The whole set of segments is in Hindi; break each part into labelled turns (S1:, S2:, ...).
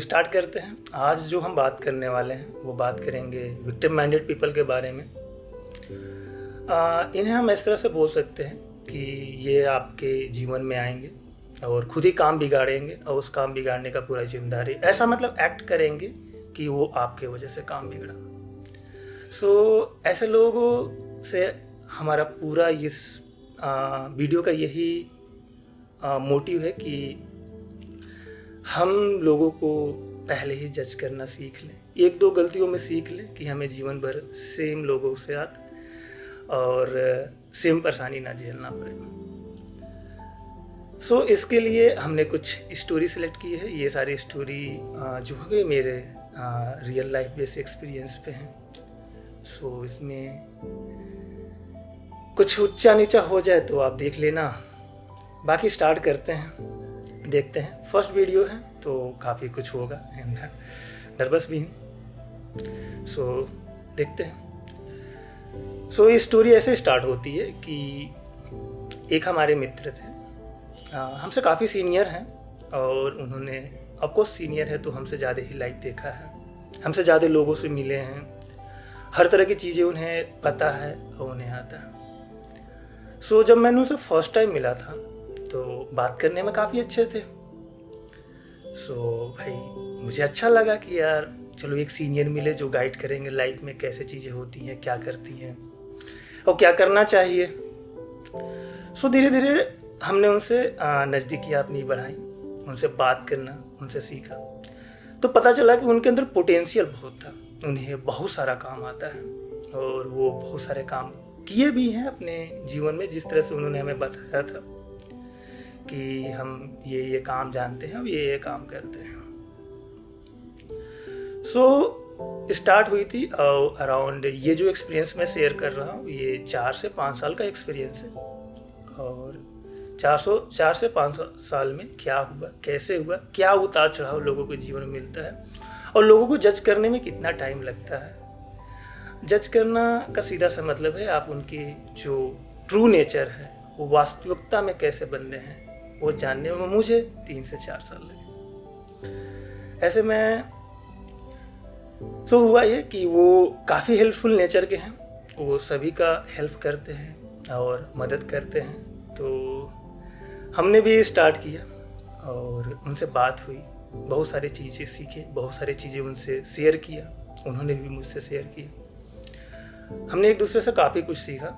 S1: स्टार्ट करते हैं। आज जो हम बात करने वाले हैं वो बात करेंगे विक्टिम माइंडेड पीपल के बारे में। इन्हें हम इस तरह से बोल सकते हैं कि ये आपके जीवन में आएंगे और खुद ही काम बिगाड़ेंगे और उस काम बिगाड़ने का पूरा जिम्मेदारी, ऐसा मतलब एक्ट करेंगे कि वो आपके वजह से काम बिगड़ा। ऐसे लोगों से हमारा पूरा इस वीडियो का यही मोटिव है कि हम लोगों को पहले ही जज करना सीख लें, एक दो गलतियों में सीख लें कि हमें जीवन भर सेम लोगों से साथ और सेम परेशानी ना झेलना पड़े। इसके लिए हमने कुछ स्टोरी सेलेक्ट की है। ये सारी स्टोरी जो है मेरे रियल लाइफ बेस्ड एक्सपीरियंस पे हैं। इसमें कुछ ऊंचा नीचा हो जाए तो आप देख लेना, बाकी स्टार्ट करते हैं, देखते हैं। फर्स्ट वीडियो है तो काफ़ी कुछ होगा, नर्वस भी हूँ। देखते हैं। ये स्टोरी ऐसे स्टार्ट होती है कि एक हमारे मित्र थे, हमसे काफ़ी सीनियर हैं और उन्होंने ऑफकोर्स सीनियर है तो हमसे ज़्यादा ही लाइफ देखा है, हमसे ज़्यादा लोगों से मिले हैं, हर तरह की चीज़ें उन्हें पता है और उन्हें आता है। जब मैंने उनसे फर्स्ट टाइम मिला था तो बात करने में काफ़ी अच्छे थे। भाई मुझे अच्छा लगा कि यार चलो एक सीनियर मिले जो गाइड करेंगे लाइफ में कैसे चीज़ें होती हैं, क्या करती हैं और क्या करना चाहिए। धीरे धीरे हमने उनसे नज़दीकियाँ अपनी बढ़ाई, उनसे बात करना, उनसे सीखा। तो पता चला कि उनके अंदर पोटेंशियल बहुत था, उन्हें बहुत सारा काम आता है और वो बहुत सारे काम किए भी हैं अपने जीवन में, जिस तरह से उन्होंने हमें बताया था कि हम ये काम जानते हैं और ये काम करते हैं। स्टार्ट हुई थी अराउंड, ये जो एक्सपीरियंस मैं शेयर कर रहा हूँ ये 4 से 5 साल का एक्सपीरियंस है। और 4 से 5 साल में क्या हुआ, कैसे हुआ, क्या उतार चढ़ाव लोगों के जीवन में मिलता है और लोगों को जज करने में कितना टाइम लगता है। जज करना का सीधा सा मतलब है आप उनकी जो ट्रू नेचर है, वो वास्तविकता में कैसे बंदे हैं, वो जानने में मुझे 3 से 4 साल लगे। ऐसे में हुआ ये कि वो काफ़ी हेल्पफुल नेचर के हैं, वो सभी का हेल्प करते हैं और मदद करते हैं। तो हमने भी स्टार्ट किया और उनसे बात हुई, बहुत सारी चीज़ें सीखे, बहुत सारी चीज़ें उनसे शेयर किया, उन्होंने भी मुझसे शेयर किया। हमने एक दूसरे से काफ़ी कुछ सीखा।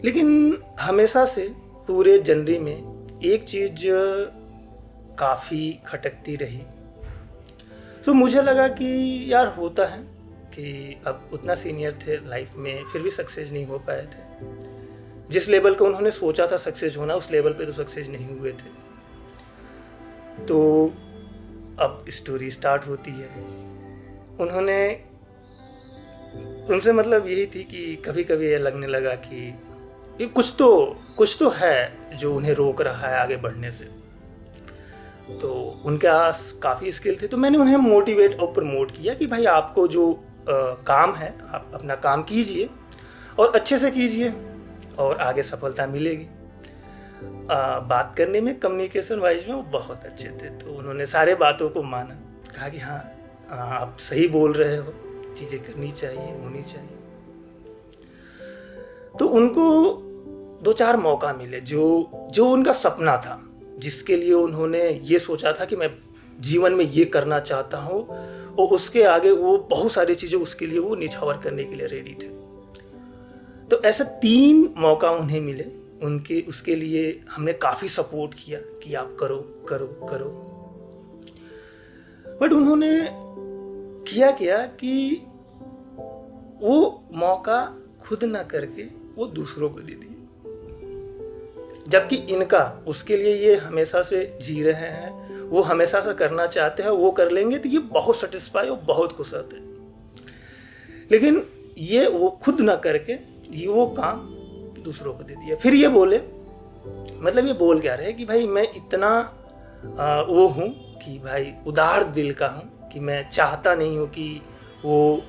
S1: लेकिन हमेशा से पूरे जर्नी में एक चीज़ काफ़ी खटकती रही। मुझे लगा कि यार होता है कि अब उतना सीनियर थे लाइफ में, फिर भी सक्सेस नहीं हो पाए थे। जिस लेवल का उन्होंने सोचा था सक्सेस होना, उस लेवल पे तो सक्सेस नहीं हुए थे। तो अब स्टोरी स्टार्ट होती है। उनसे मतलब यही थी कि कभी कभी ये लगने लगा कि कुछ तो है जो उन्हें रोक रहा है आगे बढ़ने से। तो उनके पास काफ़ी स्किल थी, तो मैंने उन्हें मोटिवेट और प्रमोट किया कि भाई आपको जो काम है आप अपना काम कीजिए और अच्छे से कीजिए और आगे सफलता मिलेगी। बात करने में, कम्युनिकेशन वाइज में वो बहुत अच्छे थे, तो उन्होंने सारे बातों को माना, कहा कि हाँ आप सही बोल रहे हो, चीज़ें करनी चाहिए, होनी चाहिए। तो उनको 2-4 मौका मिले जो उनका सपना था, जिसके लिए उन्होंने ये सोचा था कि मैं जीवन में ये करना चाहता हूँ, और उसके आगे वो बहुत सारी चीज़ें उसके लिए वो निछावर करने के लिए रेडी थे। तो ऐसे 3 मौका उन्हें मिले, उसके लिए हमने काफ़ी सपोर्ट किया कि आप करो करो करो। बट उन्होंने किया कि वो मौका खुद ना करके वो दूसरों को दे दिए, जबकि इनका उसके लिए ये हमेशा से जी रहे हैं, वो हमेशा से करना चाहते हैं, वो कर लेंगे तो ये बहुत सेटिस्फाई और बहुत खुश होते हैं। लेकिन ये वो खुद ना करके ये वो काम दूसरों को दे दिया। फिर ये बोले, मतलब ये बोल क्या रहे कि भाई मैं इतना वो हूँ कि भाई उदार दिल का हूँ कि मैं चाहता नहीं हूँ कि वो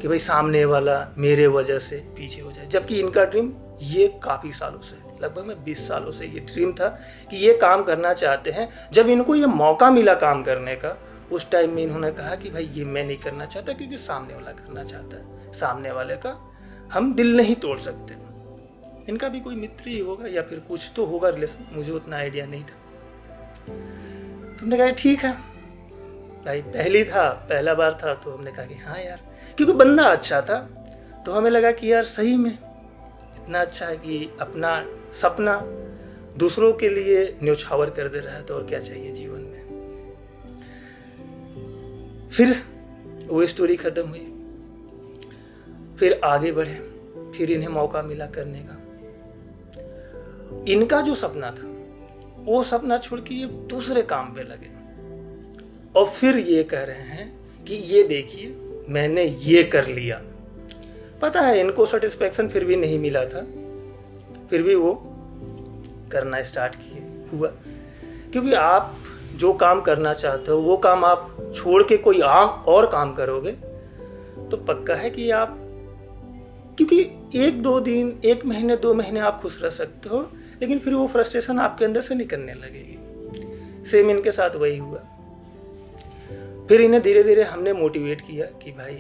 S1: कि भाई सामने वाला मेरे वजह से पीछे हो जाए, जबकि इनका ड्रीम ये काफ़ी सालों से, लगभग में 20 सालों से ये ड्रीम था कि ये काम करना चाहते हैं। जब इनको ये मौका मिला काम करने का, उस टाइम में इन्होंने कहा कि भाई ये मैं नहीं करना चाहता, क्योंकि सामने वाला करना चाहता है, सामने वाले का हम दिल नहीं तोड़ सकते। इनका भी कोई मित्र ही होगा या फिर कुछ तो होगा रिलेशन, मुझे उतना आइडिया नहीं था। तुमने कहा ठीक है भाई, पहला बार था, तो हमने कहा कि हाँ यार, क्योंकि बंदा अच्छा था, तो हमें लगा कि यार सही में इतना अच्छा है कि अपना सपना दूसरों के लिए न्योछावर कर दे रहा है, तो और क्या चाहिए जीवन में। फिर वो स्टोरी खत्म हुई, फिर आगे बढ़े, फिर इन्हें मौका मिला करने का। इनका जो सपना था वो सपना छोड़ के ये दूसरे काम पे लगे, और फिर ये कह रहे हैं कि ये देखिए मैंने ये कर लिया। पता है इनको सेटिस्फैक्शन फिर भी नहीं मिला था, फिर भी वो करना स्टार्ट किए। हुआ क्योंकि आप जो काम करना चाहते हो वो काम आप छोड़ के कोई और काम करोगे तो पक्का है कि आप, क्योंकि 1-2 दिन, 1 महीने, 2 महीने आप खुश रह सकते हो, लेकिन फिर वो फ्रस्ट्रेशन आपके अंदर से निकलने लगेगी। सेम इनके साथ वही हुआ। फिर इन्हें धीरे धीरे हमने मोटिवेट किया कि भाई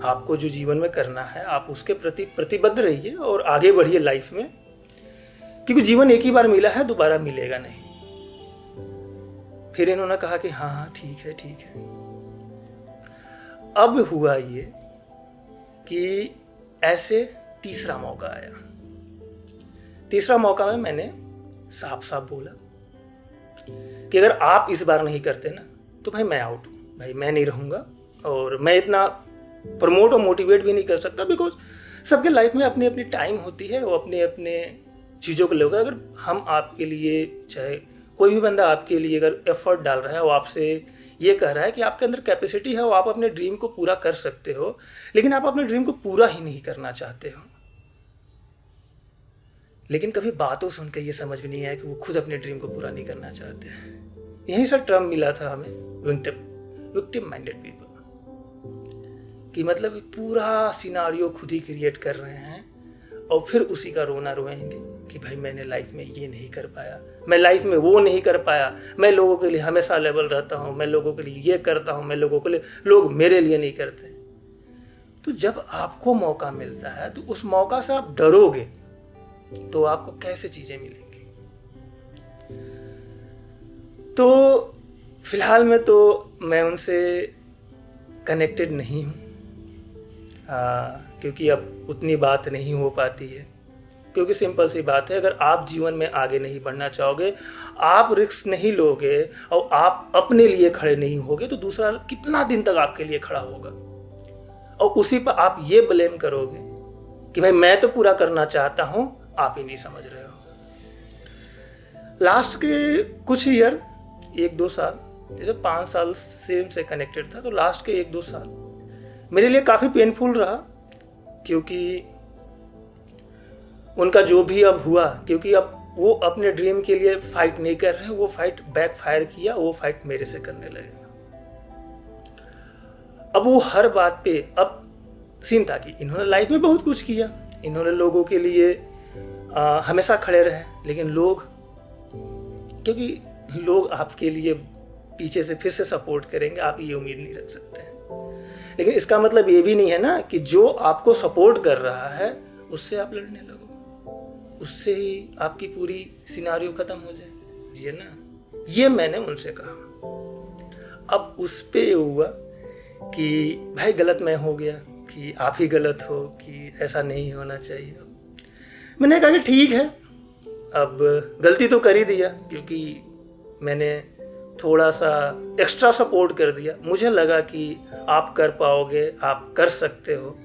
S1: आपको जो जीवन में करना है आप उसके प्रति प्रतिबद्ध रहिए और आगे बढ़िए लाइफ में, क्योंकि जीवन एक ही बार मिला है, दोबारा मिलेगा नहीं। फिर इन्होंने कहा कि हाँ हाँ ठीक है ठीक है। अब हुआ ये कि ऐसे तीसरा मौका आया। तीसरा मौका में मैंने साफ साफ बोला कि अगर आप इस बार नहीं करते ना तो भाई मैं आउट हूँ, भाई मैं नहीं रहूँगा, और मैं इतना प्रमोट और मोटिवेट भी नहीं कर सकता, बिकॉज सबके लाइफ में अपनी अपनी टाइम होती है, वो अपने अपने चीज़ों को लेकर। अगर हम आपके लिए, चाहे कोई भी बंदा आपके लिए अगर एफर्ट डाल रहा है, वो आपसे ये कह रहा है कि आपके अंदर कैपेसिटी है, वो आप अपने ड्रीम को पूरा कर सकते हो, लेकिन आप अपने ड्रीम को पूरा ही नहीं करना चाहते हो। लेकिन कभी बातों सुन के ये समझ में नहीं आया कि वो खुद अपने ड्रीम को पूरा नहीं करना चाहते हैं। यही सा टर्म मिला था हमें, विक्टिम माइंडेड पीपल, कि मतलब पूरा सिनारियो खुद ही क्रिएट कर रहे हैं और फिर उसी का रोना रोएंगे कि भाई मैंने लाइफ में ये नहीं कर पाया, मैं लाइफ में वो नहीं कर पाया, मैं लोगों के लिए हमेशा अवेलेबल रहता हूँ, मैं लोगों के लिए ये करता हूँ, मैं लोगों के लिए, लोग मेरे लिए नहीं करते। तो जब आपको मौका मिलता है तो उस मौका से आप डरोगे तो आपको कैसे चीजें मिलेंगी। तो फिलहाल में तो मैं उनसे कनेक्टेड नहीं हूँ, क्योंकि अब उतनी बात नहीं हो पाती है। क्योंकि सिंपल सी बात है, अगर आप जीवन में आगे नहीं बढ़ना चाहोगे, आप रिस्क नहीं लोगे और आप अपने लिए खड़े नहीं होगे, तो दूसरा कितना दिन तक आपके लिए खड़ा होगा, और उसी पर आप ये ब्लेम करोगे कि भाई मैं तो पूरा करना चाहता हूं, आप ही नहीं समझ रहे हो। लास्ट के कुछ ईयर, 1-2 साल, जैसे 5 साल से कनेक्टेड था, तो लास्ट के 1-2 साल मेरे लिए काफ़ी पेनफुल रहा, क्योंकि उनका जो भी अब हुआ, क्योंकि अब वो अपने ड्रीम के लिए फाइट नहीं कर रहे, वो फाइट बैक फायर किया, वो फाइट मेरे से करने लगे। अब वो हर बात पे, अब सीन था कि इन्होंने लाइफ में बहुत कुछ किया, इन्होंने लोगों के लिए हमेशा खड़े रहे, लेकिन लोग, क्योंकि लोग आपके लिए पीछे से फिर से सपोर्ट करेंगे, आप ये उम्मीद नहीं रख सकते हैं। लेकिन इसका मतलब ये भी नहीं है ना कि जो आपको सपोर्ट कर रहा है उससे आप लड़ने लगो, उससे ही आपकी पूरी सिनारियो खत्म हो जाए, ये ना। ये मैंने उनसे कहा। अब उस पे हुआ कि भाई गलत मैं हो गया, कि आप ही गलत हो, कि ऐसा नहीं होना चाहिए। मैंने कहा कि ठीक है, अब गलती तो कर ही दिया, क्योंकि मैंने थोड़ा सा एक्स्ट्रा सपोर्ट कर दिया, मुझे लगा कि आप कर पाओगे, आप कर सकते हो,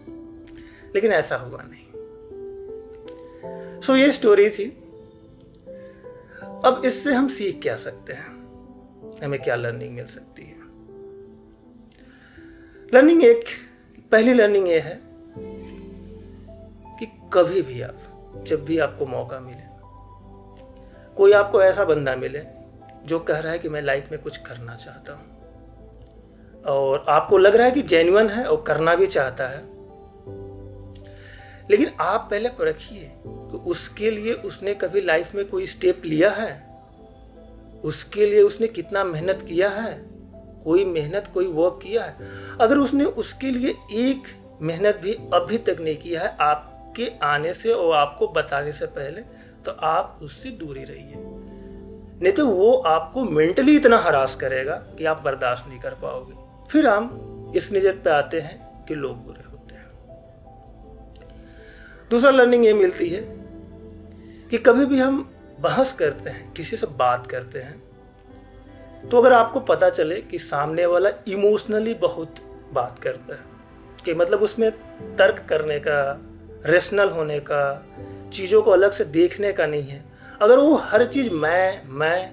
S1: लेकिन ऐसा हुआ नहीं। सो ये स्टोरी थी। अब इससे हम सीख क्या सकते हैं, हमें क्या लर्निंग मिल सकती है। पहली लर्निंग ये है कि कभी भी आप, जब भी आपको मौका मिले, कोई आपको ऐसा बंदा मिले जो कह रहा है कि मैं लाइफ में कुछ करना चाहता हूँ, और आपको लग रहा है कि जेन्युइन है और करना भी चाहता है, लेकिन आप पहले परखिए तो उसके लिए उसने कभी लाइफ में कोई स्टेप लिया है, उसके लिए उसने कितना मेहनत किया है, कोई मेहनत कोई वर्क किया है। अगर उसने उसके लिए एक मेहनत भी अभी तक नहीं किया है आपके आने से और आपको बताने से पहले, तो आप उससे दूर ही रहिए, नहीं तो वो आपको मेंटली इतना हरास करेगा कि आप बर्दाश्त नहीं कर पाओगे। फिर हम इस नज़र पे आते हैं कि लोग बुरे होते हैं। दूसरा लर्निंग ये मिलती है कि कभी भी हम बहस करते हैं, किसी से बात करते हैं, तो अगर आपको पता चले कि सामने वाला इमोशनली बहुत बात करता है, कि मतलब उसमें तर्क करने का, रेशनल होने का, चीज़ों को अलग से देखने का नहीं है, अगर वो हर चीज़ मैं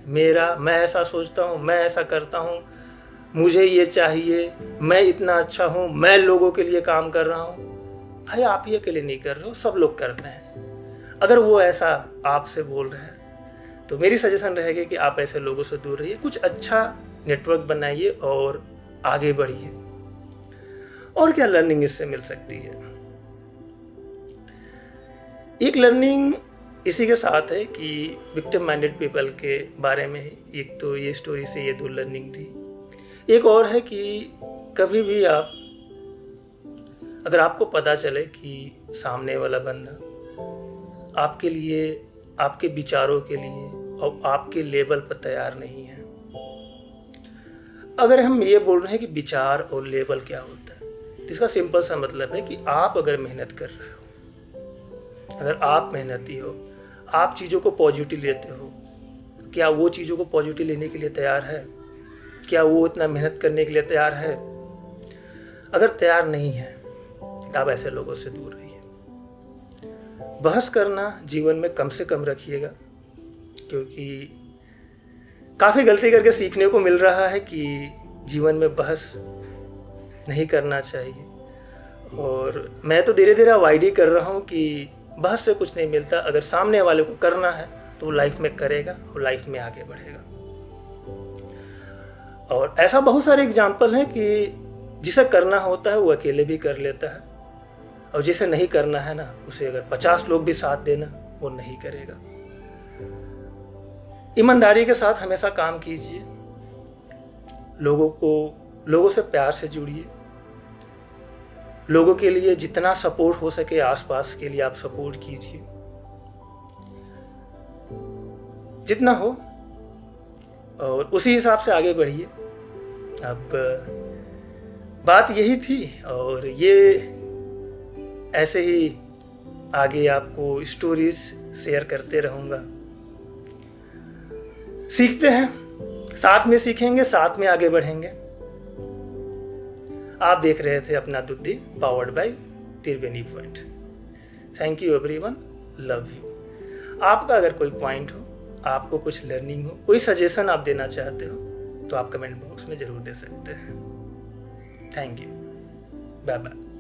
S1: मेरा, मैं ऐसा सोचता हूँ, मैं ऐसा करता हूँ, मुझे ये चाहिए, मैं इतना अच्छा हूँ, मैं लोगों के लिए काम कर रहा हूँ, भाई आप ही अकेले नहीं कर रहे हो, सब लोग करते हैं। अगर वो ऐसा आपसे बोल रहे हैं तो मेरी सजेशन रहेगी कि आप ऐसे लोगों से दूर रहिए, कुछ अच्छा नेटवर्क बनाइए और आगे बढ़िए। और क्या लर्निंग इससे मिल सकती है? एक लर्निंग इसी के साथ है कि विक्टिम माइंडेड पीपल के बारे में ही, एक तो ये स्टोरी से ये 2 लर्निंग थी। एक और है कि कभी भी आप, अगर आपको पता चले कि सामने वाला बंदा आपके लिए, आपके विचारों के लिए और आपके लेवल पर तैयार नहीं है। अगर हम ये बोल रहे हैं कि विचार और लेवल क्या होता है, तो इसका सिंपल सा मतलब है कि आप अगर मेहनत कर रहे हो, अगर आप मेहनती हो, आप चीज़ों को पॉजिटिव लेते हो, तो क्या वो चीज़ों को पॉजिटिव लेने के लिए तैयार है? क्या वो इतना मेहनत करने के लिए तैयार है? अगर तैयार नहीं है तो आप ऐसे लोगों से दूर रहिए। बहस करना जीवन में कम से कम रखिएगा, क्योंकि काफ़ी गलती करके सीखने को मिल रहा है कि जीवन में बहस नहीं करना चाहिए। और मैं तो धीरे धीरे अवॉइड ही कर रहा हूँ कि बहस से कुछ नहीं मिलता। अगर सामने वाले को करना है तो वो लाइफ में करेगा और लाइफ में आगे बढ़ेगा। और ऐसा बहुत सारे एग्जाम्पल हैं कि जिसे करना होता है वो अकेले भी कर लेता है, और जिसे नहीं करना है ना, उसे अगर 50 लोग भी साथ देना वो नहीं करेगा। ईमानदारी के साथ हमेशा काम कीजिए, लोगों से प्यार से जुड़िए, लोगों के लिए जितना सपोर्ट हो सके आसपास के लिए आप सपोर्ट कीजिए जितना हो, और उसी हिसाब से आगे बढ़िए। अब बात यही थी, और ये ऐसे ही आगे आपको स्टोरीज शेयर करते रहूँगा। सीखते हैं, साथ में सीखेंगे, साथ में आगे बढ़ेंगे। आप देख रहे थे अपना Duddhi, powered by Triveni point. Thank you everyone, love you. आपका अगर कोई पॉइंट हो, आपको कुछ लर्निंग हो, कोई सजेशन आप देना चाहते हो, तो आप कमेंट बॉक्स में ज़रूर दे सकते हैं। Thank you, bye bye.